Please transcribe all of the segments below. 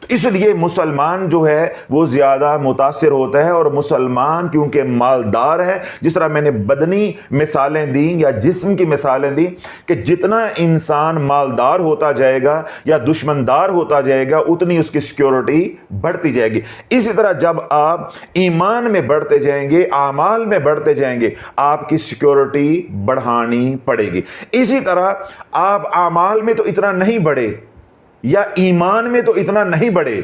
تو اس لیے مسلمان جو ہے وہ زیادہ متاثر ہوتا ہے، اور مسلمان کیونکہ مالدار ہے، جس طرح میں نے بدنی مثالیں دیں یا جسم کی مثالیں دیں کہ جتنا انسان مالدار ہوتا جائے گا یا دشمندار ہوتا جائے گا اتنی اس کی سیکیورٹی بڑھتی جائے گی۔ اسی طرح جب آپ ایمان میں بڑھتے جائیں گے، اعمال میں بڑھتے جائیں گے، آپ کی سیکیورٹی بڑھانی پڑے گی۔ اسی طرح آپ اعمال میں تو اتنا نہیں بڑھے یا ایمان میں تو اتنا نہیں بڑھے،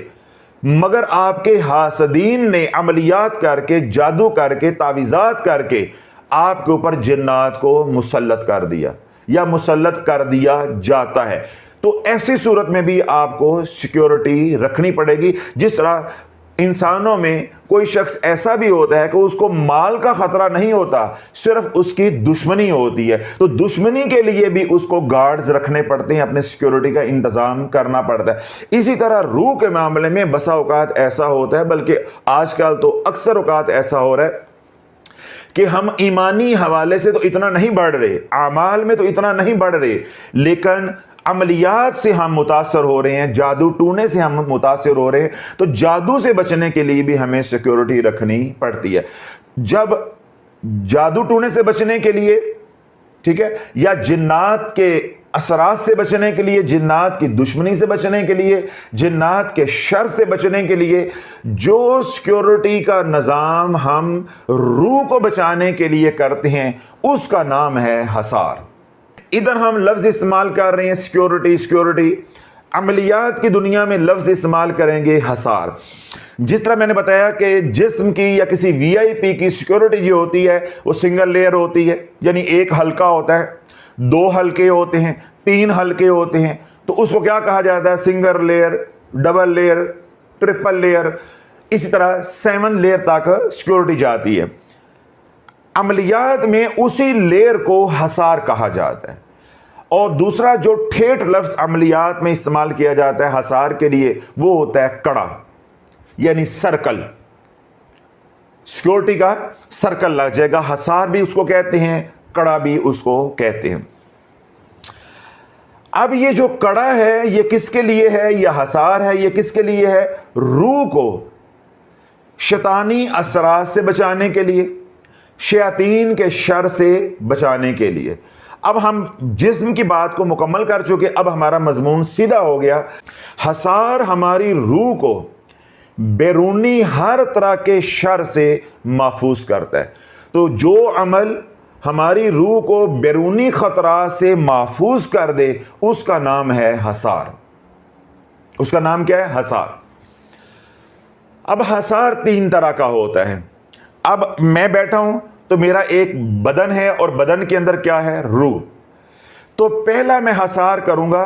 مگر آپ کے حاسدین نے عملیات کر کے، جادو کر کے، تعویذات کر کے آپ کے اوپر جنات کو مسلط کر دیا یا مسلط کر دیا جاتا ہے، تو ایسی صورت میں بھی آپ کو سیکیورٹی رکھنی پڑے گی۔ جس طرح انسانوں میں کوئی شخص ایسا بھی ہوتا ہے کہ اس کو مال کا خطرہ نہیں ہوتا، صرف اس کی دشمنی ہوتی ہے، تو دشمنی کے لیے بھی اس کو گارڈز رکھنے پڑتے ہیں، اپنے سیکیورٹی کا انتظام کرنا پڑتا ہے۔ اسی طرح روح کے معاملے میں بسا اوقات ایسا ہوتا ہے، بلکہ آج کل تو اکثر اوقات ایسا ہو رہا ہے کہ ہم ایمانی حوالے سے تو اتنا نہیں بڑھ رہے، اعمال میں تو اتنا نہیں بڑھ رہے، لیکن عملیات سے ہم متاثر ہو رہے ہیں، جادو ٹونے سے ہم متاثر ہو رہے ہیں، تو جادو سے بچنے کے لیے بھی ہمیں سیکیورٹی رکھنی پڑتی ہے۔ جب جادو ٹونے سے بچنے کے لیے، ٹھیک ہے، یا جنات کے اثرات سے بچنے کے لیے، جنات کی دشمنی سے بچنے کے لیے، جنات کے شر سے بچنے کے لیے جو سیکیورٹی کا نظام ہم روح کو بچانے کے لیے کرتے ہیں اس کا نام ہے حصار۔ ادھر ہم لفظ استعمال کر رہے ہیں سیکیورٹی، عملیات کی دنیا میں لفظ استعمال کریں گے حصار۔ جس طرح میں نے بتایا کہ جسم کی یا کسی وی آئی پی کی سیکیورٹی جو ہوتی ہے وہ سنگل لیئر ہوتی ہے، یعنی ایک حلقہ ہوتا ہے، 2 حلقے ہوتے ہیں، 3 حلقے ہوتے ہیں، تو اس کو کیا کہا جاتا ہے؟ Single layer, double layer, triple layer, اسی طرح 7 لیئر تک سیکیورٹی جاتی ہے۔ عملیات میں اسی لیئر کو حصار کہا جاتا ہے۔ اور دوسرا جو ٹھیٹھ لفظ عملیات میں استعمال کیا جاتا ہے حصار کے لیے وہ ہوتا ہے کڑا، یعنی سرکل۔ سیکیورٹی کا سرکل لگ جائے گا، حصار بھی اس کو کہتے ہیں، کڑا بھی اس کو کہتے ہیں۔ اب یہ جو کڑا ہے یہ کس کے لیے ہے؟ یہ حصار ہے، یہ کس کے لیے ہے؟ روح کو شیطانی اثرات سے بچانے کے لیے، شیاطین کے شر سے بچانے کے لیے۔ اب ہم جسم کی بات کو مکمل کر چکے، اب ہمارا مضمون سیدھا ہو گیا۔ حصار ہماری روح کو بیرونی ہر طرح کے شر سے محفوظ کرتا ہے۔ تو جو عمل ہماری روح کو بیرونی خطرات سے محفوظ کر دے اس کا نام ہے حصار۔ اس کا نام کیا ہے؟ حصار۔ اب حصار 3 طرح کا ہوتا ہے۔ اب میں بیٹھا ہوں تو میرا ایک بدن ہے اور بدن کے اندر کیا ہے؟ روح۔ تو پہلا میں حصار کروں گا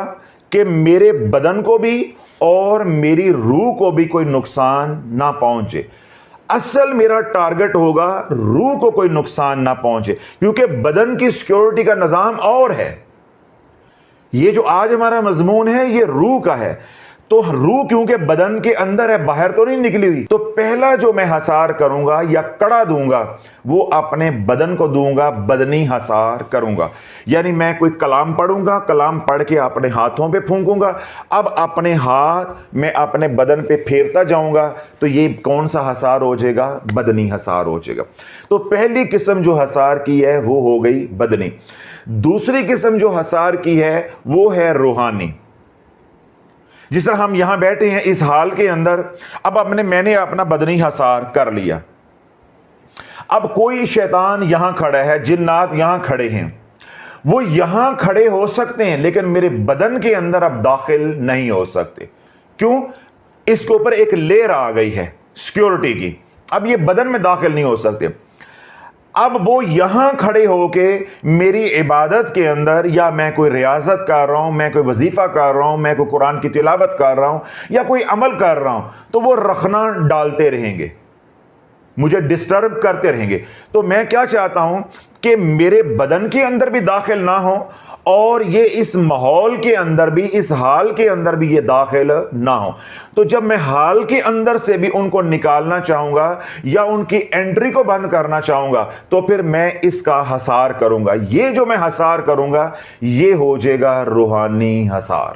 کہ میرے بدن کو بھی اور میری روح کو بھی کوئی نقصان نہ پہنچے۔ اصل میرا ٹارگٹ ہوگا روح کو کوئی نقصان نہ پہنچے، کیونکہ بدن کی سیکیورٹی کا نظام اور ہے۔ یہ جو آج ہمارا مضمون ہے یہ روح کا ہے، تو روح کیونکہ بدن کے اندر ہے، باہر تو نہیں نکلی ہوئی، تو پہلا جو میں حصار کروں گا یا کڑا دوں گا وہ اپنے بدن کو دوں گا، بدنی حصار کروں گا۔ یعنی میں کوئی کلام پڑھوں گا، کلام پڑھ کے اپنے ہاتھوں پہ پھونکوں گا، اب اپنے ہاتھ میں اپنے بدن پہ پھیرتا جاؤں گا، تو یہ کون سا حصار ہو جائے گا؟ بدنی حصار ہو جائے گا۔ تو پہلی قسم جو حصار کی ہے وہ ہو گئی بدنی۔ دوسری قسم جو حصار کی ہے وہ ہے روحانی۔ جس طرح ہم یہاں بیٹھے ہیں اس حال کے اندر، اب میں نے اپنا بدنی حصار کر لیا۔ اب کوئی شیطان یہاں کھڑا ہے، جنات یہاں کھڑے ہیں، وہ یہاں کھڑے ہو سکتے ہیں لیکن میرے بدن کے اندر اب داخل نہیں ہو سکتے۔ کیوں؟ اس کے اوپر ایک لیئر آ گئی ہے سیکیورٹی کی، اب یہ بدن میں داخل نہیں ہو سکتے۔ اب وہ یہاں کھڑے ہو کے میری عبادت کے اندر، یا میں کوئی ریاضت کر رہا ہوں، میں کوئی وظیفہ کر رہا ہوں، میں کوئی قرآن کی تلاوت کر رہا ہوں یا کوئی عمل کر رہا ہوں، تو وہ رخنا ڈالتے رہیں گے، مجھے ڈسٹرب کرتے رہیں گے۔ تو میں کیا چاہتا ہوں کہ میرے بدن کے اندر بھی داخل نہ ہو اور یہ اس ماحول کے اندر بھی، اس حال کے اندر بھی یہ داخل نہ ہو۔ تو جب میں حال کے اندر سے بھی ان کو نکالنا چاہوں گا یا ان کی انٹری کو بند کرنا چاہوں گا تو پھر میں اس کا حصار کروں گا۔ یہ جو میں حصار کروں گا یہ ہو جائے گا روحانی حصار۔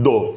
2।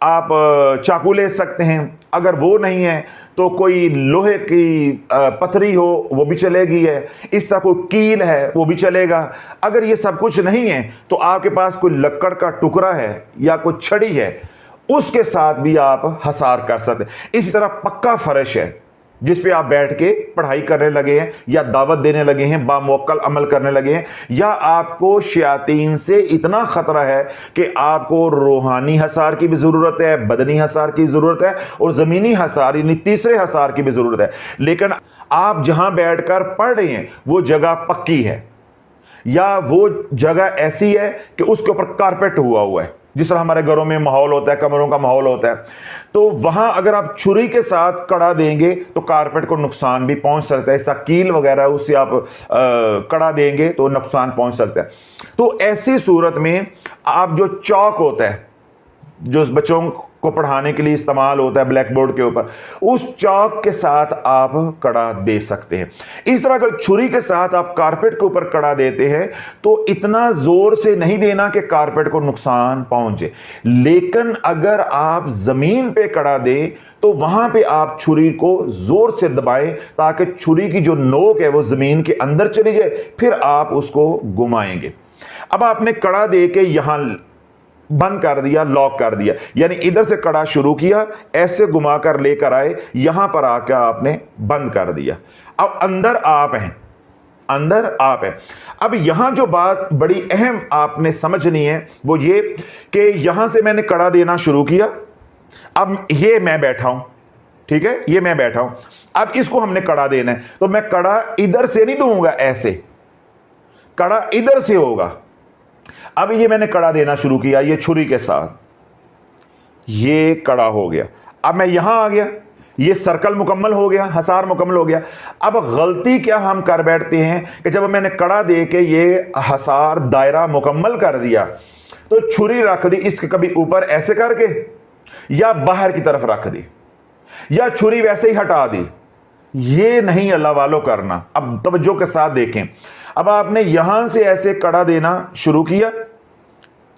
آپ چاقو لے سکتے ہیں، اگر وہ نہیں ہے تو کوئی لوہے کی پتھری ہو وہ بھی چلے گی ہے، اس طرح کوئی کیل ہے وہ بھی چلے گا۔ اگر یہ سب کچھ نہیں ہے تو آپ کے پاس کوئی لکڑ کا ٹکڑا ہے یا کوئی چھڑی ہے، اس کے ساتھ بھی آپ حصار کر سکتے ہیں۔ اسی طرح پکا فرش ہے جس پہ آپ بیٹھ کے پڑھائی کرنے لگے ہیں یا دعوت دینے لگے ہیں، باموکل عمل کرنے لگے ہیں، یا آپ کو شیاطین سے اتنا خطرہ ہے کہ آپ کو روحانی حصار کی بھی ضرورت ہے، بدنی حصار کی ضرورت ہے، اور زمینی حصار یعنی تیسرے حصار کی بھی ضرورت ہے، لیکن آپ جہاں بیٹھ کر پڑھ رہے ہیں وہ جگہ پکی ہے یا وہ جگہ ایسی ہے کہ اس کے اوپر کارپیٹ ہوا ہے، جس طرح ہمارے گھروں میں ماحول ہوتا ہے، کمروں کا ماحول ہوتا ہے، تو وہاں اگر آپ چھری کے ساتھ کڑا دیں گے تو کارپیٹ کو نقصان بھی پہنچ سکتا ہے۔ اس طرح کیل وغیرہ اس سے آپ کڑا دیں گے تو نقصان پہنچ سکتا ہے۔ تو ایسی صورت میں آپ جو چاک ہوتا ہے جو بچوں کو پڑھانے کے لیے استعمال ہوتا ہے بلیک بورڈ کے اوپر، اس چاک کے ساتھ آپ کڑا دے سکتے ہیں۔ اس طرح اگر چھری کے ساتھ آپ کارپیٹ کے اوپر کڑا دیتے ہیں تو اتنا زور سے نہیں دینا کہ کارپیٹ کو نقصان پہنچے، لیکن اگر آپ زمین پہ کڑا دیں تو وہاں پہ آپ چھری کو زور سے دبائیں تاکہ چھری کی جو نوک ہے وہ زمین کے اندر چلی جائے، پھر آپ اس کو گھمائیں گے۔ اب آپ نے کڑا دے کے یہاں بند کر دیا، لاک کر دیا، یعنی ادھر سے کڑا شروع کیا، ایسے گھما کر لے کر آئے، یہاں پر آ کر آپ نے بند کر دیا۔ اب اندر آپ ہیں، اندر آپ ہیں۔ اب یہاں جو بات بڑی اہم آپ نے سمجھنی ہے وہ یہ کہ یہاں سے میں نے کڑا دینا شروع کیا، اب یہ میں بیٹھا ہوں، ٹھیک ہے، یہ میں بیٹھا ہوں، اب اس کو ہم نے کڑا دینا ہے، تو میں کڑا ادھر سے نہیں دوں گا، ایسے کڑا ادھر سے ہوگا۔ اب یہ میں نے کڑا دینا شروع کیا یہ چھری کے ساتھ، یہ کڑا ہو گیا، اب میں یہاں آ گیا، یہ سرکل مکمل ہو گیا، حصار مکمل ہو گیا۔ اب غلطی کیا ہم کر بیٹھتے ہیں کہ جب میں نے کڑا دے کے یہ حصار دائرہ مکمل کر دیا تو چھری رکھ دی اس کے کبھی اوپر ایسے کر کے یا باہر کی طرف رکھ دی یا چھری ویسے ہی ہٹا دی۔ یہ نہیں اللہ والو کرنا۔ اب توجہ کے ساتھ دیکھیں، اب آپ نے یہاں سے ایسے کڑا دینا شروع کیا،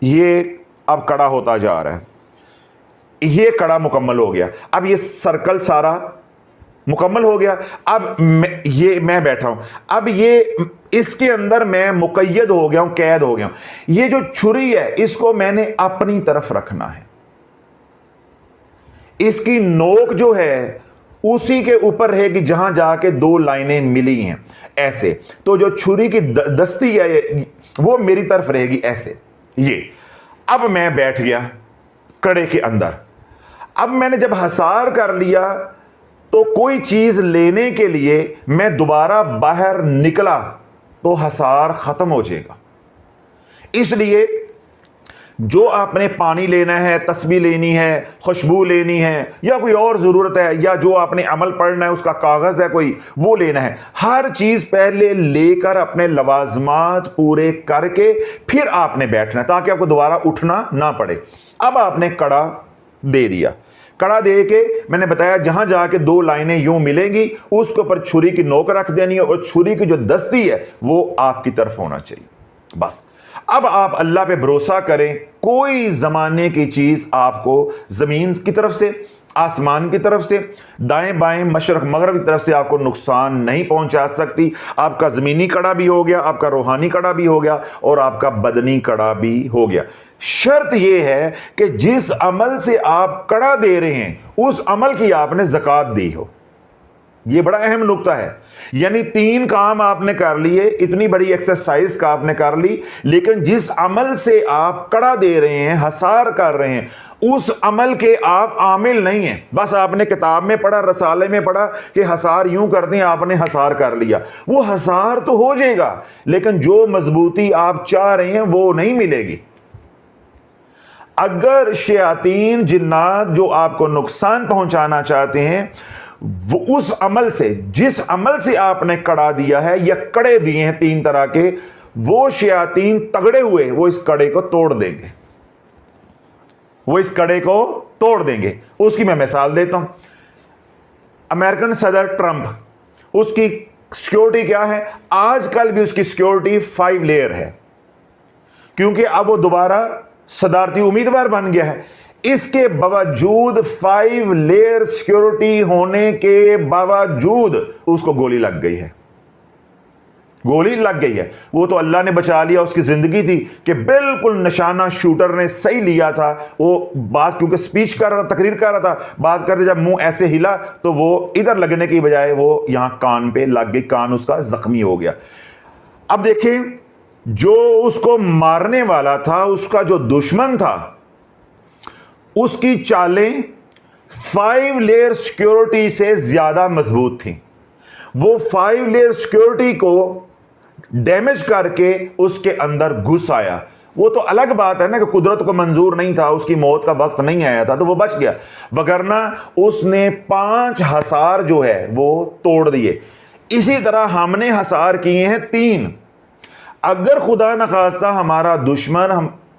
یہ اب کڑا ہوتا جا رہا ہے، یہ کڑا مکمل ہو گیا، اب یہ سرکل سارا مکمل ہو گیا۔ اب یہ میں بیٹھا ہوں، اب یہ اس کے اندر میں مقید ہو گیا ہوں، قید ہو گیا ہوں۔ یہ جو چھری ہے اس کو میں نے اپنی طرف رکھنا ہے، اس کی نوک جو ہے اسی کے اوپر رہے گی جہاں جا کے دو لائنیں ملی ہیں ایسے، تو جو چھری کی دستی ہے وہ میری طرف رہے گی ایسے، یہ۔ اب میں بیٹھ گیا کڑے کے اندر، اب میں نے جب حصار کر لیا تو کوئی چیز لینے کے لیے میں دوبارہ باہر نکلا تو حصار ختم ہو جائے گا۔ اس لیے جو آپ نے پانی لینا ہے، تسبیح لینی ہے، خوشبو لینی ہے، یا کوئی اور ضرورت ہے، یا جو آپ نے عمل پڑھنا ہے اس کا کاغذ ہے کوئی وہ لینا ہے، ہر چیز پہلے لے کر اپنے لوازمات پورے کر کے پھر آپ نے بیٹھنا ہے تاکہ آپ کو دوبارہ اٹھنا نہ پڑے۔ اب آپ نے کڑا دے دیا، کڑا دے کے میں نے بتایا جہاں جا کے دو لائنیں یوں ملیں گی اس کے اوپر چھری کی نوک رکھ دینی ہے اور چھری کی جو دستی ہے وہ آپ کی طرف ہونا چاہیے، بس۔ اب آپ اللہ پہ بھروسہ کریں، کوئی زمانے کی چیز آپ کو زمین کی طرف سے، آسمان کی طرف سے، دائیں بائیں، مشرق مغرب کی طرف سے آپ کو نقصان نہیں پہنچا سکتی۔ آپ کا زمینی کڑا بھی ہو گیا، آپ کا روحانی کڑا بھی ہو گیا، اور آپ کا بدنی کڑا بھی ہو گیا۔ شرط یہ ہے کہ جس عمل سے آپ کڑا دے رہے ہیں اس عمل کی آپ نے زکوٰۃ دی ہو۔ یہ بڑا اہم نقطہ ہے، یعنی 3 کام آپ نے کر لیے، اتنی بڑی ایکسرسائز کا آپ نے کر لی، لیکن جس عمل سے آپ کڑا دے رہے ہیں، حصار کر رہے ہیں، اس عمل کے آپ عامل نہیں ہیں۔ بس آپ نے کتاب میں پڑھا، رسالے میں پڑھا کہ حصار یوں کرتے ہیں، آپ نے حصار کر لیا، وہ حصار تو ہو جائے گا لیکن جو مضبوطی آپ چاہ رہے ہیں وہ نہیں ملے گی۔ اگر شیاطین، جنات جو آپ کو نقصان پہنچانا چاہتے ہیں، وہ اس عمل سے، جس عمل سے آپ نے کڑا دیا ہے یا کڑے دیے ہیں 3 طرح کے، وہ شیاطین تگڑے ہوئے وہ اس کڑے کو توڑ دیں گے، وہ اس کڑے کو توڑ دیں گے۔ اس کی میں مثال دیتا ہوں۔ امریکن صدر ٹرمپ، اس کی سیکیورٹی کیا ہے؟ آج کل بھی اس کی سیکیورٹی 5 لیئر ہے، کیونکہ اب وہ دوبارہ صدارتی امیدوار بن گیا ہے۔ اس کے باوجود 5 لیئر سیکیورٹی ہونے کے باوجود اس کو گولی لگ گئی ہے، گولی لگ گئی ہے۔ وہ تو اللہ نے بچا لیا، اس کی زندگی تھی کہ بالکل نشانہ شوٹر نے صحیح لیا تھا۔ وہ بات کیونکہ سپیچ کر رہا تھا، تقریر کر رہا تھا، بات کرتے جب منہ ایسے ہلا تو وہ ادھر لگنے کی بجائے وہ یہاں کان پہ لگ گئی، کان اس کا زخمی ہو گیا۔ اب دیکھیں جو اس کو مارنے والا تھا، اس کا جو دشمن تھا، اس کی چالیں 5 لیئر سیکیورٹی سے زیادہ مضبوط تھیں۔ وہ 5 لیئر سیکیورٹی کو ڈیمیج کر کے اس کے اندر گھس آیا۔ وہ تو الگ بات ہے نا کہ قدرت کو منظور نہیں تھا، اس کی موت کا وقت نہیں آیا تھا تو وہ بچ گیا، وگرنہ اس نے 5 حصار جو ہے وہ توڑ دیے۔ اسی طرح ہم نے حصار کیے ہیں 3۔ اگر خدا نخواستہ ہمارا دشمن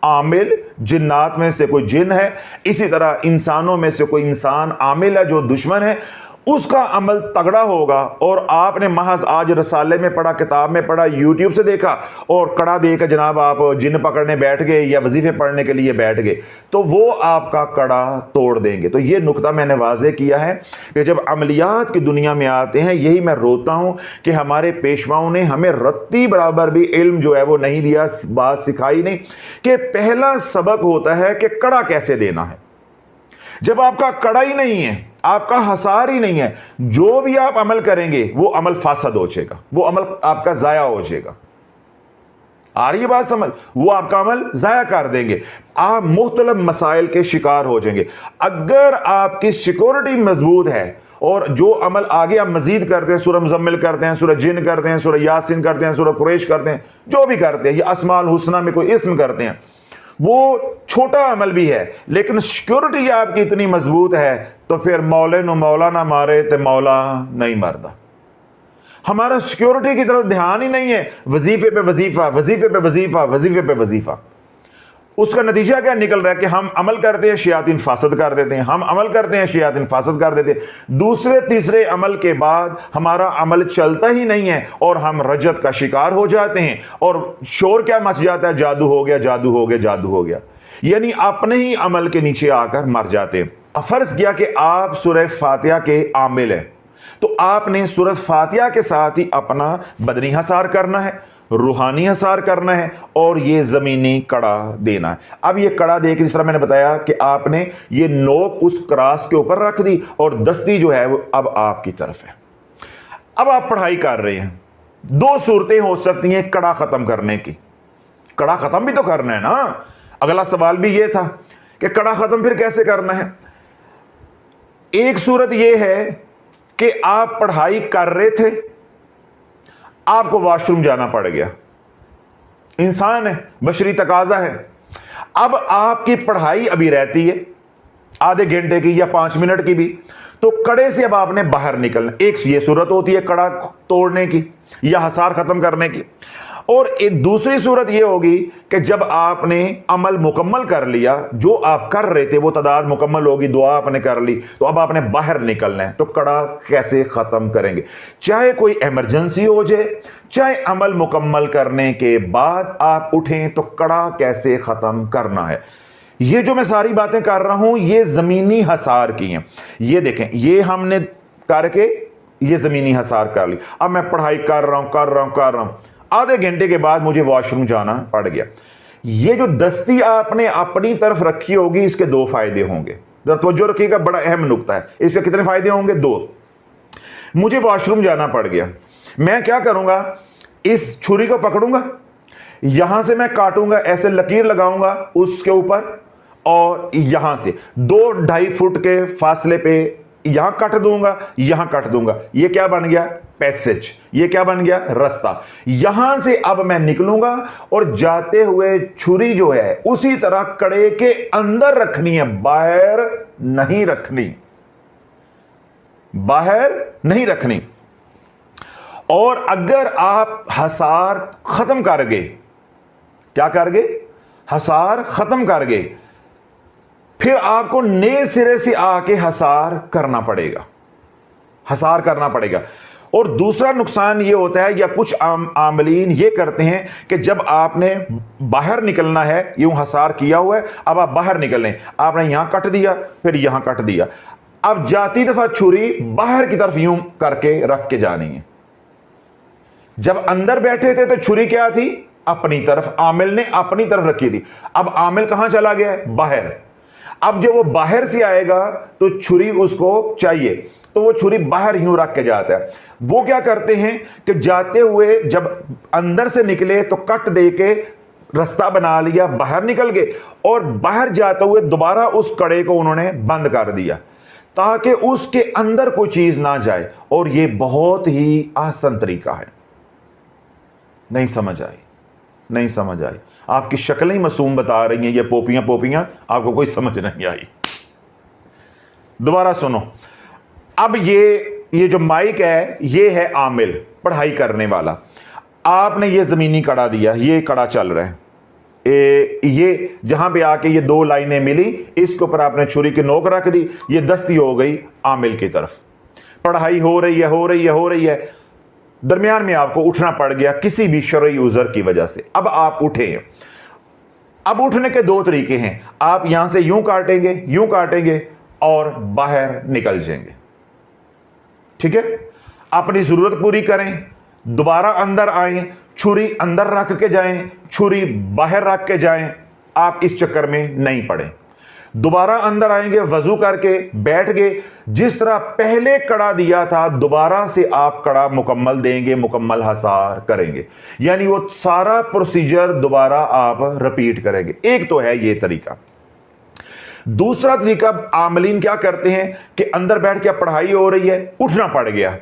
عامل جنات میں سے کوئی جن ہے، اسی طرح انسانوں میں سے کوئی انسان عامل ہے جو دشمن ہے، اس کا عمل تگڑا ہوگا، اور آپ نے محض آج رسالے میں پڑھا، کتاب میں پڑھا، یوٹیوب سے دیکھا اور کڑا دے کے جناب آپ جن پکڑنے بیٹھ گئے یا وظیفے پڑھنے کے لیے بیٹھ گئے، تو وہ آپ کا کڑا توڑ دیں گے۔ تو یہ نقطہ میں نے واضح کیا ہے کہ جب عملیات کی دنیا میں آتے ہیں، یہی میں روتا ہوں کہ ہمارے پیشواؤں نے ہمیں رتی برابر بھی علم جو ہے وہ نہیں دیا، بات سکھائی نہیں کہ پہلا سبق ہوتا ہے کہ کڑا کیسے دینا ہے۔ جب آپ کا کڑا ہی نہیں ہے، آپ کا حصار ہی نہیں ہے، جو بھی آپ عمل کریں گے وہ عمل فاسد ہو جائے گا، وہ عمل آپ کا ضائع ہو جائے گا۔ آ رہی ہے بات سمجھ؟ وہ آپ کا عمل ضائع کر دیں گے، آپ مختلف مسائل کے شکار ہو جائیں گے۔ اگر آپ کی سیکورٹی مضبوط ہے اور جو عمل آگے آپ مزید کرتے ہیں، سورہ مزمل کرتے ہیں، سورہ جن کرتے ہیں، سورہ یاسین کرتے ہیں، سورہ قریش کرتے ہیں، جو بھی کرتے ہیں، یا اسماء الحسنہ میں کوئی اسم کرتے ہیں، وہ چھوٹا عمل بھی ہے لیکن سیکورٹی آپ کی اتنی مضبوط ہے تو پھر مولے نو مولا نہ مارے تے مولا نہیں مردا۔ ہمارا سیکورٹی کی طرف دھیان ہی نہیں ہے، وظیفے پہ وظیفہ، وظیفے پہ وظیفہ، وظیفے پہ وظیفہ۔ اس کا نتیجہ کیا نکل رہا ہے کہ ہم عمل کرتے ہیں، شیاطین فاسد کر دیتے ہیں، ہم عمل کرتے ہیں، شیاطین فاسد کر دیتے ہیں۔ دوسرے تیسرے عمل کے بعد ہمارا عمل چلتا ہی نہیں ہے اور ہم رجت کا شکار ہو جاتے ہیں، اور شور کیا مچ جاتا ہے، جادو ہو گیا، جادو ہو گیا، جادو ہو گیا، یعنی اپنے ہی عمل کے نیچے آ کر مر جاتے ہیں۔ فرض کیا کہ آپ سورہ فاتحہ کے عامل ہیں، تو آپ نے سورہ فاتحہ کے ساتھ ہی اپنا بدنی حصار کرنا ہے، روحانی حصار کرنا ہے، اور یہ زمینی کڑا دینا ہے۔ اب یہ کڑا دے کے جس طرح میں نے بتایا کہ آپ نے یہ نوک اس کراس کے اوپر رکھ دی اور دستی جو ہے وہ اب آپ کی طرف ہے۔ اب آپ پڑھائی کر رہے ہیں، 2 صورتیں ہو سکتی ہیں کڑا ختم کرنے کی۔ کڑا ختم بھی تو کرنا ہے نا۔ اگلا سوال بھی یہ تھا کہ کڑا ختم پھر کیسے کرنا ہے۔ ایک صورت یہ ہے کہ آپ پڑھائی کر رہے تھے، آپ کو واش روم جانا پڑ گیا، انسان ہے، بشری تقاضا ہے۔ اب آپ کی پڑھائی ابھی رہتی ہے آدھے گھنٹے کی یا 5 منٹ کی بھی، تو کڑے سے اب آپ نے باہر نکلنا۔ ایک یہ صورت ہوتی ہے کڑا توڑنے کی یا حصار ختم کرنے کی، اور ایک دوسری صورت یہ ہوگی کہ جب آپ نے عمل مکمل کر لیا، جو آپ کر رہے تھے وہ تعداد مکمل ہوگی، دعا آپ نے کر لی، تو اب آپ نے باہر نکلنا ہے۔ تو کڑا کیسے ختم کریں گے؟ چاہے کوئی ایمرجنسی ہو جائے، چاہے عمل مکمل کرنے کے بعد آپ اٹھیں، تو کڑا کیسے ختم کرنا ہے؟ یہ جو میں ساری باتیں کر رہا ہوں یہ زمینی حصار کی ہیں۔ یہ دیکھیں، یہ ہم نے کر کے یہ زمینی حصار کر لی۔ اب میں پڑھائی کر رہا ہوں، آدھے گھنٹے کے بعد مجھے واش روم جانا پڑ گیا۔ یہ جو دستی آپ نے اپنی طرف رکھی ہوگی، اس کے 2 فائدے ہوں گے۔ ذرا توجہ رکھیے گا، بڑا اہم نقطہ ہے۔ اس کے کتنے فائدے ہوں گے؟ 2۔ مجھے واش روم جانا پڑ گیا، میں کیا کروں گا؟ اس چھری کو پکڑوں گا، یہاں سے میں کاٹوں گا، ایسے لکیر لگاؤں گا اس کے اوپر، اور یہاں سے 2-2.5 فٹ کے فاصلے پہ یہاں کٹ دوں گا، یہاں کٹ دوں گا۔ یہ کیا بن گیا؟ پیسج۔ یہ کیا بن گیا؟ رستہ۔ یہاں سے اب میں نکلوں گا اور جاتے ہوئے چھری جو ہے اسی طرح کڑے کے اندر رکھنی ہے، باہر نہیں رکھنی، باہر نہیں رکھنی۔ اور اگر آپ حصار ختم کر گئے، کیا کر گئے؟ حصار ختم کر گئے، پھر آپ کو نئے سرے سے آ کے حصار کرنا پڑے گا، حصار کرنا پڑے گا۔ اور دوسرا نقصان یہ ہوتا ہے یا کچھ عاملین یہ کرتے ہیں کہ جب آپ نے باہر نکلنا ہے، یوں حسار کیا ہوا ہے، اب آپ باہر نکلیں، آپ نے یہاں کٹ دیا پھر یہاں کٹ دیا، اب جاتی دفعہ چھری باہر کی طرف یوں کر کے رکھ کے جانی ہے۔ جب اندر بیٹھے تھے تو چھری کیا تھی؟ اپنی طرف، عامل نے اپنی طرف رکھی تھی، اب عامل کہاں چلا گیا ہے؟ باہر۔ اب جب وہ باہر سے آئے گا تو چھری اس کو چاہیے، تو وہ چھری باہر یوں رکھ کے جاتا ہے۔ وہ کیا کرتے ہیں کہ جاتے ہوئے جب اندر سے نکلے تو کٹ دے کے رستہ بنا لیا، باہر نکل گئے، اور باہر جاتے ہوئے دوبارہ اس کڑے کو انہوں نے بند کر دیا تاکہ اس کے اندر کوئی چیز نہ جائے، اور یہ بہت ہی آسان طریقہ ہے۔ نہیں سمجھ آئی؟ نہیں سمجھ آئی؟ آپ کی شکلیں معصوم بتا رہی ہیں یہ پوپیاں، آپ کو کوئی سمجھ نہیں آئی۔ دوبارہ سنو، اب یہ جو مائک ہے یہ ہے عامل، پڑھائی کرنے والا۔ آپ نے یہ زمینی کڑا دیا، یہ کڑا چل رہا ہے، یہ جہاں پہ آ کے یہ دو لائنیں ملی، اس کے اوپر آپ نے چھری کی نوک رکھ دی، یہ دستی ہو گئی عامل کی طرف۔ پڑھائی ہو رہی ہے، درمیان میں آپ کو اٹھنا پڑ گیا کسی بھی شرعی عذر کی وجہ سے، اب آپ اٹھے ہیں۔ اب اٹھنے کے دو طریقے ہیں، آپ یہاں سے یوں کاٹیں گے اور باہر نکل جائیں گے، ٹھیک ہے؟ اپنی ضرورت پوری کریں، دوبارہ اندر آئیں، چھری اندر رکھ کے جائیں، چھری باہر رکھ کے جائیں، آپ اس چکر میں نہیں پڑیں۔ دوبارہ اندر آئیں گے، وضو کر کے بیٹھ گئے، جس طرح پہلے کڑا دیا تھا دوبارہ سے آپ کڑا مکمل دیں گے، مکمل حسار کریں گے، یعنی وہ سارا پروسیجر دوبارہ آپ رپیٹ کریں گے۔ ایک تو ہے یہ طریقہ۔ دوسرا طریقہ عاملین کیا کرتے ہیں کہ اندر بیٹھ کے پڑھائی ہو رہی ہے، اٹھنا پڑ گیا،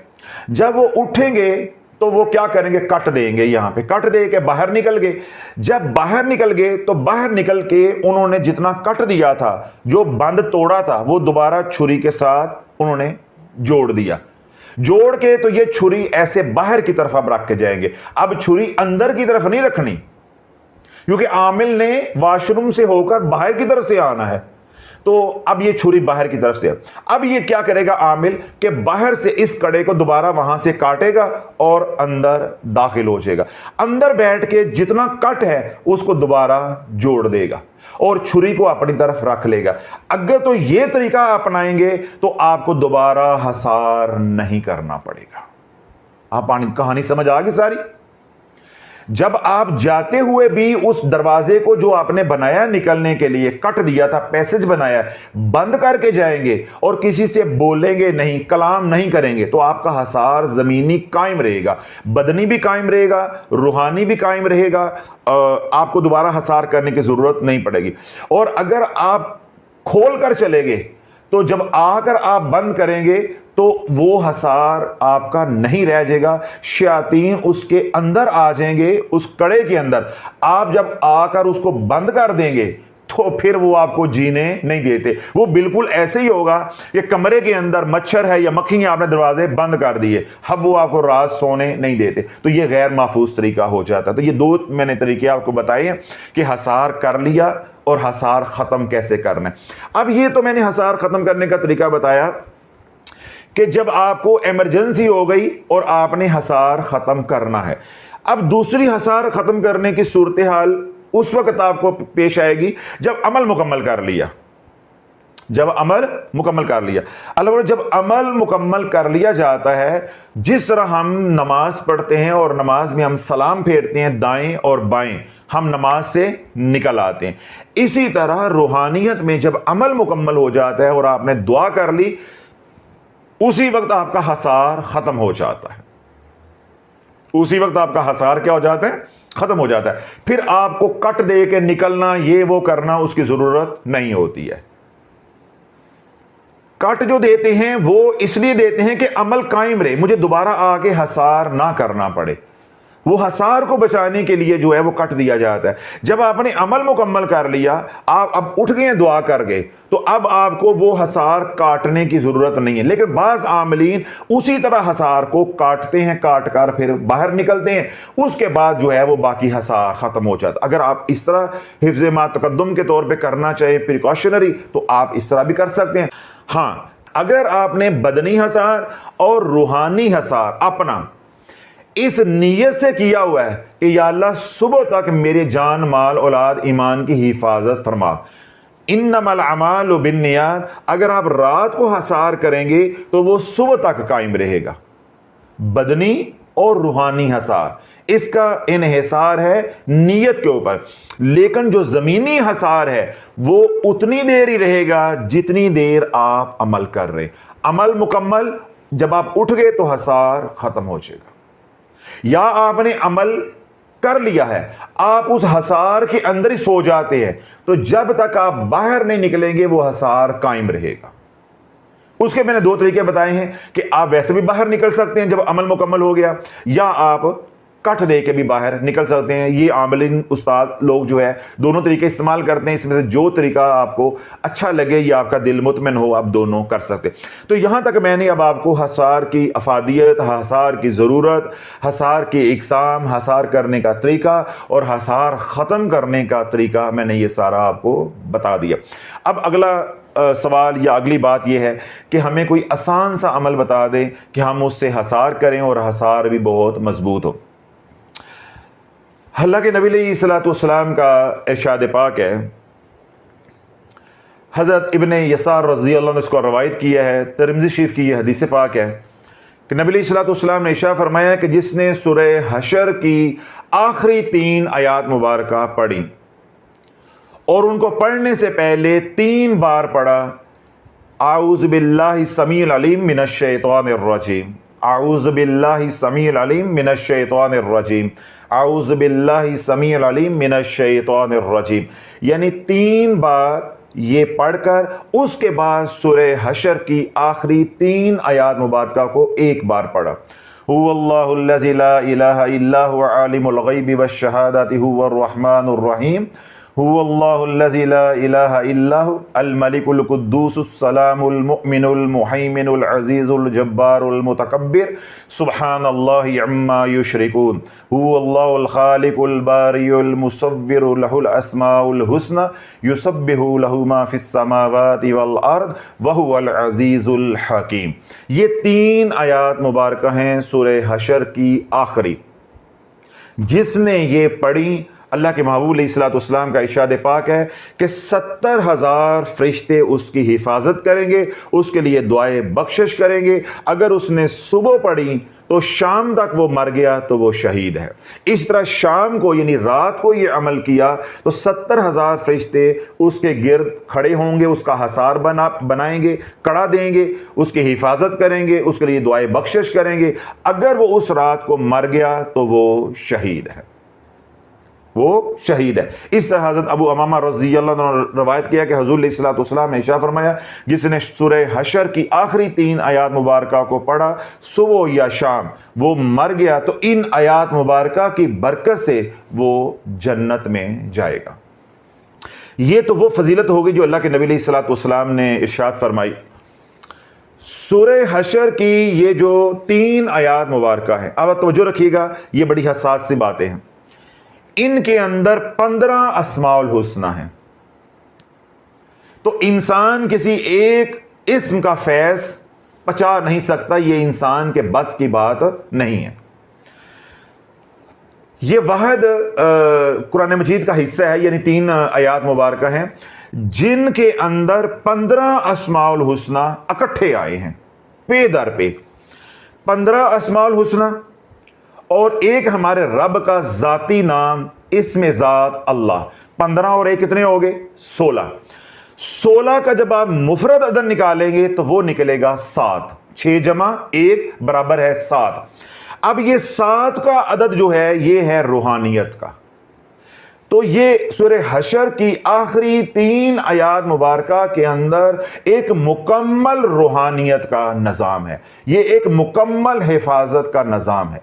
جب وہ اٹھیں گے تو وہ کیا کریں گے؟ کٹ دیں گے، یہاں پہ کٹ دے کے باہر نکل گئے۔ جب باہر نکل گئے تو باہر نکل کے انہوں نے جتنا کٹ دیا تھا، جو بند توڑا تھا، وہ دوبارہ چھری کے ساتھ انہوں نے جوڑ دیا، جوڑ کے تو یہ چھری ایسے باہر کی طرف اب رکھ کے جائیں گے۔ اب چھری اندر کی طرف نہیں رکھنی، کیونکہ عامل نے واش روم سے ہو کر باہر کی طرف سے آنا ہے، تو اب یہ چھری باہر کی طرف سے۔ اب یہ کیا کرے گا عامل کہ باہر سے اس کڑے کو دوبارہ وہاں سے کاٹے گا اور اندر داخل ہو جائے گا، اندر بیٹھ کے جتنا کٹ ہے اس کو دوبارہ جوڑ دے گا اور چھری کو اپنی طرف رکھ لے گا۔ اگر تو یہ طریقہ اپنائیں گے تو آپ کو دوبارہ حسار نہیں کرنا پڑے گا۔ آپ کہانی سمجھ آ گئی ساری؟ جب آپ جاتے ہوئے بھی اس دروازے کو جو آپ نے بنایا نکلنے کے لیے، کٹ دیا تھا، پیسج بنایا، بند کر کے جائیں گے اور کسی سے بولیں گے نہیں، کلام نہیں کریں گے، تو آپ کا حسار زمینی قائم رہے گا، بدنی بھی قائم رہے گا، روحانی بھی قائم رہے گا، آپ کو دوبارہ حسار کرنے کی ضرورت نہیں پڑے گی۔ اور اگر آپ کھول کر چلے گئے تو جب آ کر آپ بند کریں گے تو وہ حسار آپ کا نہیں رہ جائے گا، شیاطین اس کے اندر آ جائیں گے، اس کڑے کے اندر۔ آپ جب آ کر اس کو بند کر دیں گے تو پھر وہ آپ کو جینے نہیں دیتے۔ وہ بالکل ایسے ہی ہوگا کہ کمرے کے اندر مچھر ہے یا مکھی ہے، آپ نے دروازے بند کر دیے، اب وہ آپ کو رات سونے نہیں دیتے، تو یہ غیر محفوظ طریقہ ہو جاتا ہے۔ تو یہ دو میں نے طریقے آپ کو بتائے ہیں کہ حسار کر لیا اور حسار ختم کیسے کرنا ہے۔ اب یہ تو میں نے حسار ختم کرنے کا طریقہ بتایا کہ جب آپ کو ایمرجنسی ہو گئی اور آپ نے حسار ختم کرنا ہے۔ اب دوسری حسار ختم کرنے کی صورتحال اس وقت آپ کو پیش آئے گی جب عمل مکمل کر لیا، جب عمل مکمل کر لیا۔ اللہ جب عمل مکمل کر لیا جاتا ہے، جس طرح ہم نماز پڑھتے ہیں اور نماز میں ہم سلام پھیرتے ہیں دائیں اور بائیں، ہم نماز سے نکل آتے ہیں، اسی طرح روحانیت میں جب عمل مکمل ہو جاتا ہے اور آپ نے دعا کر لی، اسی وقت آپ کا حسار ختم ہو جاتا ہے، اسی وقت آپ کا حسار کیا ہو جاتا ہے؟ ختم ہو جاتا ہے۔ پھر آپ کو کٹ دے کے نکلنا، یہ وہ کرنا، اس کی ضرورت نہیں ہوتی ہے۔ کٹ جو دیتے ہیں وہ اس لیے دیتے ہیں کہ عمل قائم رہے، مجھے دوبارہ آ کے حسار نہ کرنا پڑے، وہ حسار کو بچانے کے لیے جو ہے وہ کٹ دیا جاتا ہے۔ جب آپ نے عمل مکمل کر لیا، آپ اب اٹھ گئے، دعا کر گئے، تو اب آپ کو وہ حسار کاٹنے کی ضرورت نہیں ہے۔ لیکن بعض عاملین اسی طرح حسار کو کاٹتے ہیں، کاٹ کر پھر باہر نکلتے ہیں، اس کے بعد جو ہے وہ باقی حسار ختم ہو جاتا ہے۔ اگر آپ اس طرح حفظ ما تقدم کے طور پہ کرنا چاہیں، پریکاشنری، تو آپ اس طرح بھی کر سکتے ہیں۔ ہاں، اگر آپ نے بدنی حصار اور روحانی حصار اپنا اس نیت سے کیا ہوا ہے کہ یا اللہ صبح تک میرے جان مال اولاد ایمان کی حفاظت فرما، انما الاعمال بالنیات، اگر آپ رات کو حصار کریں گے تو وہ صبح تک قائم رہے گا۔ بدنی اور روحانی حصار، اس کا انحصار ہے نیت کے اوپر، لیکن جو زمینی حصار ہے وہ اتنی دیر ہی رہے گا جتنی دیر آپ عمل کر رہے۔ عمل مکمل، جب آپ اٹھ گئے تو حصار ختم ہو جائے گا۔ یا آپ نے عمل کر لیا ہے، آپ اس حصار کے اندر ہی سو جاتے ہیں، تو جب تک آپ باہر نہیں نکلیں گے وہ حصار قائم رہے گا۔ اس کے میں نے 2 طریقے بتائے ہیں کہ آپ ویسے بھی باہر نکل سکتے ہیں جب عمل مکمل ہو گیا، یا آپ کٹ دے کے بھی باہر نکل سکتے ہیں۔ یہ عاملین استاد لوگ جو ہے دونوں طریقے استعمال کرتے ہیں، اس میں سے جو طریقہ آپ کو اچھا لگے یا آپ کا دل مطمئن ہو آپ دونوں کر سکتے۔ تو یہاں تک میں نے اب آپ کو حصار کی افادیت، حصار کی ضرورت، حصار کی اقسام، حصار کرنے کا طریقہ اور حصار ختم کرنے کا طریقہ میں نے یہ سارا آپ کو بتا دیا۔ اب اگلا سوال یا اگلی بات یہ ہے کہ ہمیں کوئی آسان سا عمل بتا دیں کہ ہم اس سے حصار کریں اور حصار بھی بہت مضبوط ہو۔ اللہ کے نبی علیہ الصلوۃ والسلام کا ارشاد پاک ہے، حضرت ابن یسار رضی اللہ عنہ اس کو روایت کیا ہے، ترمذی شریف کی یہ حدیث پاک ہے کہ نبی علیہ الصلوۃ والسلام نے ارشاد فرمایا کہ جس نے سورہ حشر کی آخری 3 آیات مبارکہ پڑھی اور ان کو پڑھنے سے پہلے 3 بار پڑھا، اعوذ باللہ السمیع العلیم من الشیطان الرجیم، اعوذ باللہ السمیع العلیم من الشیطان الرجیم، اعوذ باللہ السمیع العلیم من الشیطان الرجیم، یعنی 3 بار یہ پڑھ کر اس کے بعد سورہ حشر کی آخری 3 آیات مبارکہ کو 1 بار پڑھا۔ هو اللہ الذی لا الہ الا هو عالم الغیب والشہادۃ هو الرحمن الرحیم، هو اللہ الذی لا الہ الا هو الملک القدوس السلام المؤمن المہیمن العزیز الجبار المتکبر سبحان اللہ عما یشرکون، هو اللہ الخالق الباری المصور له الاسماء الحسنى یسبح له ما فی السماوات والارض وهو العزیز الحکیم۔ یہ 3 آیات مبارکہ ہیں سورہ حشر کی آخری۔ جس نے یہ پڑھی، اللہ کے محبوب علیہ الصلوۃ والسلام کا ارشاد پاک ہے کہ 70,000 فرشتے اس کی حفاظت کریں گے، اس کے لیے دعائے بخشش کریں گے۔ اگر اس نے صبح پڑھی تو شام تک وہ مر گیا تو وہ شہید ہے۔ اس طرح شام کو یعنی رات کو یہ عمل کیا تو 70,000 فرشتے اس کے گرد کھڑے ہوں گے، اس کا حصار بنائیں گے، کڑا دیں گے، اس کی حفاظت کریں گے، اس کے لیے دعائے بخشش کریں گے۔ اگر وہ اس رات کو مر گیا تو وہ شہید ہے، وہ شہید ہے۔ اس طرح حضرت ابو امامہ رضی اللہ عنہ نے روایت کیا کہ حضور علیہ الصلوۃ والسلام نے ارشاد فرمایا جس نے سورہ حشر کی آخری 3 آیات مبارکہ کو پڑھا صبح یا شام وہ مر گیا تو ان آیات مبارکہ کی برکت سے وہ جنت میں جائے گا۔ یہ تو وہ فضیلت ہوگی جو اللہ کے نبی علیہ الصلوۃ والسلام نے ارشاد فرمائی۔ سورہ حشر کی یہ جو 3 آیات مبارکہ ہیں، اب توجہ رکھیے گا، یہ بڑی حساس سی باتیں ہیں۔ ان کے اندر 15 اسماء الحسنہ ہیں، تو انسان کسی ایک اسم کا فیض پچا نہیں سکتا، یہ انسان کے بس کی بات نہیں ہے۔ یہ واحد قرآن مجید کا حصہ ہے، یعنی 3 آیات مبارکہ ہیں جن کے اندر 15 اسماء الحسنہ اکٹھے آئے ہیں، پے در پے 15 اسماء الحسنہ، اور ایک ہمارے رب کا ذاتی نام اسم ذات اللہ، 15 اور ایک کتنے ہو گئے؟ 16۔ 16 کا جب آپ مفرد عدد نکالیں گے تو وہ نکلے گا 7، 6 جمع 1 برابر ہے 7۔ اب یہ 7 کا عدد جو ہے یہ ہے روحانیت کا۔ تو یہ سورہ حشر کی آخری 3 آیات مبارکہ کے اندر ایک مکمل روحانیت کا نظام ہے، یہ ایک مکمل حفاظت کا نظام ہے،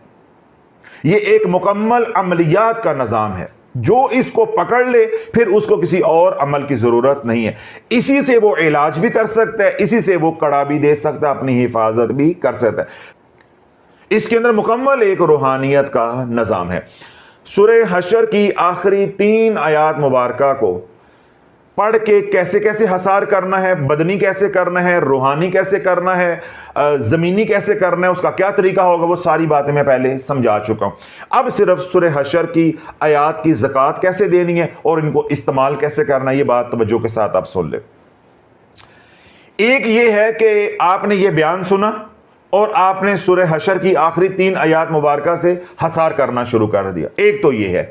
یہ ایک مکمل عملیات کا نظام ہے۔ جو اس کو پکڑ لے پھر اس کو کسی اور عمل کی ضرورت نہیں ہے، اسی سے وہ علاج بھی کر سکتا ہے، اسی سے وہ کڑا بھی دے سکتا ہے، اپنی حفاظت بھی کر سکتا ہے۔ اس کے اندر مکمل ایک روحانیت کا نظام ہے۔ سورہ حشر کی آخری 3 آیات مبارکہ کو پڑھ کے کیسے کیسے حصار کرنا ہے، بدنی کیسے کرنا ہے، روحانی کیسے کرنا ہے، زمینی کیسے کرنا ہے، اس کا کیا طریقہ ہوگا، وہ ساری باتیں میں پہلے سمجھا چکا ہوں۔ اب صرف سورہ حشر کی آیات کی زکوٰۃ کیسے دینی ہے اور ان کو استعمال کیسے کرنا ہے، یہ بات توجہ کے ساتھ آپ سن لیں۔ ایک یہ ہے کہ آپ نے یہ بیان سنا اور آپ نے سورہ حشر کی آخری 3 آیات مبارکہ سے حصار کرنا شروع کر دیا۔ ایک تو یہ ہے،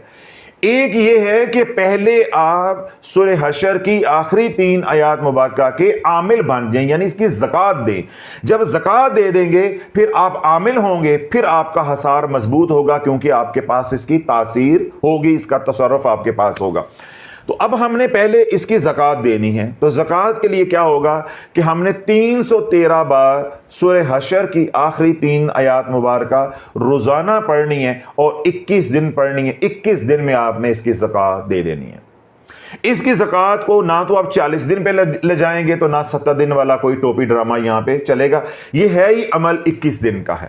ایک یہ ہے کہ پہلے آپ سورہ حشر کی آخری 3 آیات مبارکہ کے عامل بن جائیں، یعنی اس کی زکوٰۃ دیں۔ جب زکوٰۃ دے دیں گے پھر آپ عامل ہوں گے، پھر آپ کا حصار مضبوط ہوگا، کیونکہ آپ کے پاس اس کی تاثیر ہوگی، اس کا تصرف آپ کے پاس ہوگا۔ تو اب ہم نے پہلے اس کی زکوٰۃ دینی ہے، تو زکوٰۃ کے لیے کیا ہوگا کہ ہم نے 313 بار سورہ حشر کی آخری 3 آیات مبارکہ روزانہ پڑھنی ہے اور 21 دن پڑھنی ہے۔ 21 دن میں آپ نے اس کی زکوٰۃ دے دینی ہے۔ اس کی زکوٰۃ کو نہ تو آپ 40 دن پہ لے جائیں گے تو نہ 70 دن والا کوئی ٹوپی ڈرامہ یہاں پہ چلے گا، یہ ہے ہی عمل 21 دن کا ہے۔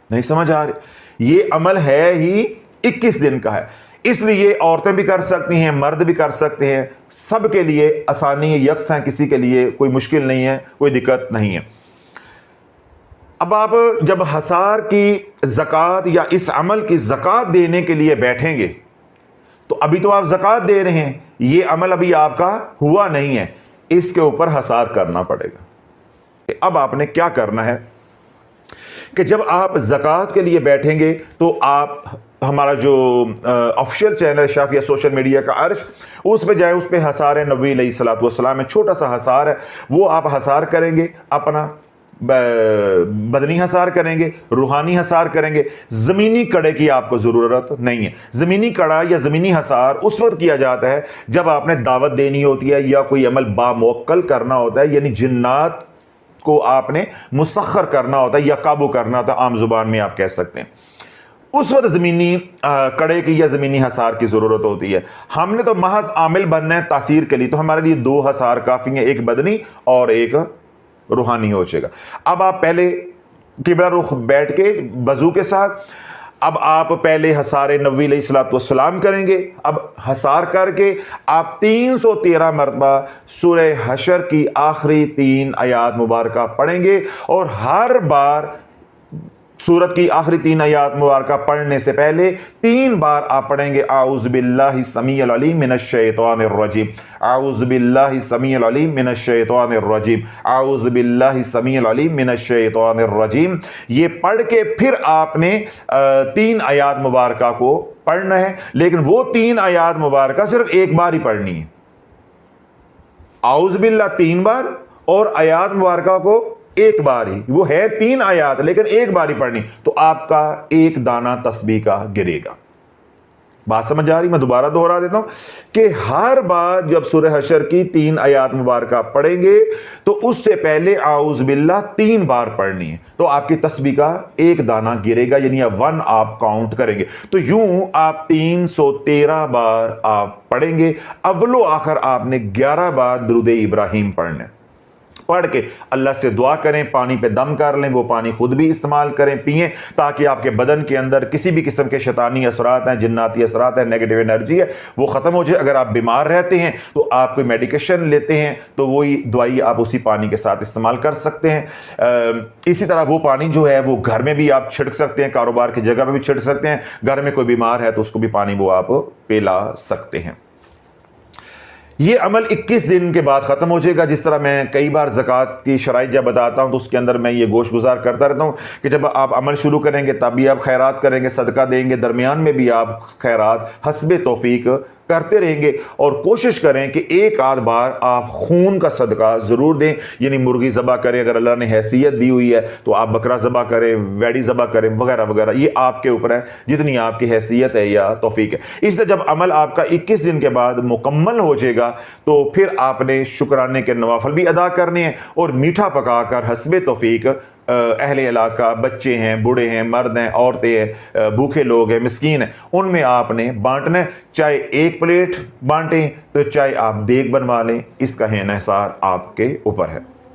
نہیں سمجھ آ رہی؟ یہ عمل ہے ہی 21 دن کا ہے، اس لیے عورتیں بھی کر سکتی ہیں، مرد بھی کر سکتے ہیں، سب کے لیے آسانی ہے، یکساں، کسی کے لیے کوئی مشکل نہیں ہے، کوئی دقت نہیں ہے۔ اب آپ جب حصار کی زکوٰۃ یا اس عمل کی زکوٰۃ دینے کے لیے بیٹھیں گے تو ابھی تو آپ زکوٰۃ دے رہے ہیں، یہ عمل ابھی آپ کا ہوا نہیں ہے، اس کے اوپر حصار کرنا پڑے گا۔ اب آپ نے کیا کرنا ہے کہ جب آپ زکوٰۃ کے لیے بیٹھیں گے تو آپ ہمارا جو official channel Shafia social media کا عرش، اس پہ جائیں، اس پہ حصار نبوی علیہ الصلوۃ والسلام میں چھوٹا سا حصار ہے، وہ آپ حصار کریں گے، اپنا بدنی حصار کریں گے، روحانی حصار کریں گے۔ زمینی کڑے کی آپ کو ضرورت نہیں ہے۔ زمینی کڑا یا زمینی حصار اس وقت کیا جاتا ہے جب آپ نے دعوت دینی ہوتی ہے یا کوئی عمل باموکل کرنا ہوتا ہے، یعنی جنات کو آپ نے مسخر کرنا ہوتا ہے یا قابو کرنا ہوتا ہے، عام زبان میں آپ کہہ سکتے ہیں، اس وقت زمینی کڑے کی یا زمینی حصار کی ضرورت ہوتی ہے۔ ہم نے تو محض عامل بننا ہے تاثیر کے لیے، تو ہمارے لیے 2 حصار کافی ہیں، ایک بدنی اور ایک روحانی ہو جائے گا۔ اب آپ پہلے قبلہ رخ بیٹھ کے وضو کے ساتھ، اب آپ پہلے حصار نبوی علیہ الصلوۃ والسلام کریں گے۔ اب حصار کر کے آپ 313 مرتبہ سورہ حشر کی آخری 3 آیات مبارکہ پڑھیں گے، اور ہر بار سورت کی آخری 3 آیات مبارکہ پڑھنے سے پہلے 3 بار آپ پڑھیں گے اعوذ باللہ السمیع العلیم من الشیطان الرجیم، اعوذ باللہ السمیع العلیم من الشیطان الرجیم، اعوذ باللہ السمیع العلیم من الشیطان الرجیم۔ یہ پڑھ کے پھر آپ نے 3 آیات مبارکہ کو پڑھنا ہے، لیکن وہ 3 آیات مبارکہ صرف ایک بار ہی پڑھنی ہے۔ اعوذ باللہ 3 بار اور آیات مبارکہ کو ایک بار ہی، وہ ہے 3 آیات لیکن ایک بار ہی پڑھنی، تو آپ کا ایک دانہ تسبیح کا گرے گا۔ بات سمجھ آ رہی؟ میں دوبارہ دوہرا دیتا ہوں کہ ہر بار جب سورہ حشر کی 3 آیات مبارکہ پڑھیں گے تو اس سے پہلے اعوذ باللہ 3 بار پڑھنی ہے، تو آپ کی تسبیح کا ایک دانہ گرے گا، یعنی 1 آپ کاؤنٹ کریں گے۔ تو یوں آپ 313 بار آپ پڑھیں گے۔ اول و آخر آپ نے 11 بار درود ابراہیم پڑھنا ہے۔ پڑھ کے اللہ سے دعا کریں، پانی پہ دم کر لیں، وہ پانی خود بھی استعمال کریں، پئیں، تاکہ آپ کے بدن کے اندر کسی بھی قسم کے شیطانی اثرات ہیں، جناتی اثرات ہیں، نیگیٹو انرجی ہے، وہ ختم ہو جائے۔ اگر آپ بیمار رہتے ہیں تو آپ کوئی میڈیکیشن لیتے ہیں تو وہی دوائی آپ اسی پانی کے ساتھ استعمال کر سکتے ہیں۔ اسی طرح وہ پانی جو ہے وہ گھر میں بھی آپ چھڑک سکتے ہیں، کاروبار کی جگہ پہ بھی چھڑک سکتے ہیں، گھر میں کوئی بیمار ہے تو اس کو بھی پانی وہ آپ پلا سکتے ہیں۔ یہ عمل 21 دن کے بعد ختم ہو جائے گا۔ جس طرح میں کئی بار زکوٰۃ کی شرائط جب بتاتا ہوں تو اس کے اندر میں یہ گوش گزار کرتا رہتا ہوں کہ جب آپ عمل شروع کریں گے تب بھی آپ خیرات کریں گے، صدقہ دیں گے، درمیان میں بھی آپ خیرات حسب توفیق کرتے رہیں گے، اور کوشش کریں کہ ایک آدھ بار آپ خون کا صدقہ ضرور دیں، یعنی مرغی ذبح کریں، اگر اللہ نے حیثیت دی ہوئی ہے تو آپ بکرا ذبح کریں، ویڑی ذبح کریں، وغیرہ وغیرہ، یہ آپ کے اوپر ہے جتنی آپ کی حیثیت ہے یا توفیق ہے۔ اس لیے جب عمل آپ کا 21 دن کے بعد مکمل ہو جائے گا تو پھر آپ نے شکرانے کے نوافل بھی ادا کرنے ہیں، اور میٹھا پکا کر حسب توفیق اہل علاقہ، بچے ہیں، بوڑھے ہیں، مرد ہیں، عورتیں ہیں، بھوکے لوگ ہیں، مسکین ہیں، ان میں آپ نے بانٹنا ہے۔ چاہے 1 پلیٹ بانٹیں تو چاہے آپ دیگ بنوا لیں، اس کا انحصار آپ کے اوپر ہے۔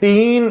3